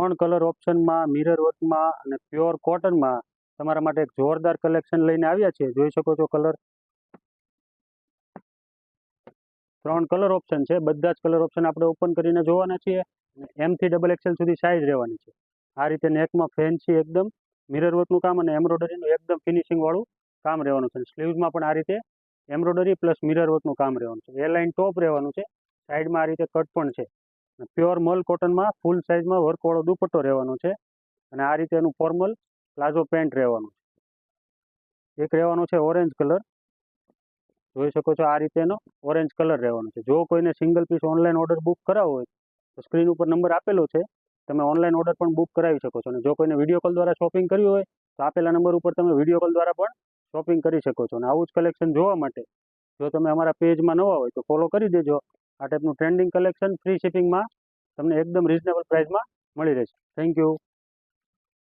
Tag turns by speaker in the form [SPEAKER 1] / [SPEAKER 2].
[SPEAKER 1] ત્રણ colour ઓપ્શનમાં, mirror વર્કમાં અને pure કોટનમાં તમારા માટે એક જોરદાર કલેક્શન લઈને આવ્યા છે. જોઈ શકો છો કલર, ત્રણ કલર ઓપ્શન છે. બધા જ કલર ઓપ્શન આપણે ઓપન કરીને જોવાના છીએ. M થી XXL સુધી સાઇઝ રહેવાની છે. આ રીતે નેકમાં ફેન્સી એકદમ મિરર વર્કનું કામ અને એમ્બ્રોઇડરીનું એકદમ ફિનિશિંગ વાળું કામ રહેવાનું છે. સ્લીવ્સમાં પણ આ રીતે એમ્બ્રોઇડરી પ્લસ મિરર વર્કનું કામ રહેવાનું છે. એ લાઇન ટોપ રહેવાનું છે. સાઈડમાં આ રીતે કટ પણ છે. પ્યોર મલ કોટનમાં ફૂલ સાઇઝમાં વર્કવાળો દુપટ્ટો રહેવાનો છે અને આ રીતે એનું ફોર્મલ પ્લાઝો પેન્ટ રહેવાનું છે. એક રહેવાનો છે ઓરેન્જ કલર, જોઈ શકો છો આ રીતેનો ઓરેન્જ કલર રહેવાનો છે. જો કોઈને single piece online order book કરાવવો હોય તો સ્ક્રીન ઉપર નંબર આપેલો છે, તમે ઓનલાઈન ઓર્ડર પણ બુક કરાવી શકો છો. અને જો કોઈને વિડીયો કોલ દ્વારા શોપિંગ કરવી હોય તો આપેલા નંબર ઉપર તમે વિડીયો કોલ દ્વારા પણ શોપિંગ કરી શકો છો. અને આવું જ કલેક્શન જોવા માટે જો તમે અમારા પેજમાં નવા હોય તો ફોલો કરી દેજો. આ ટાઈપનું ટ્રેન્ડિંગ કલેક્શન ફ્રી શિપિંગમાં તમને એકદમ રિઝનેબલ પ્રાઇસમાં મળી રહેશે. Thank you.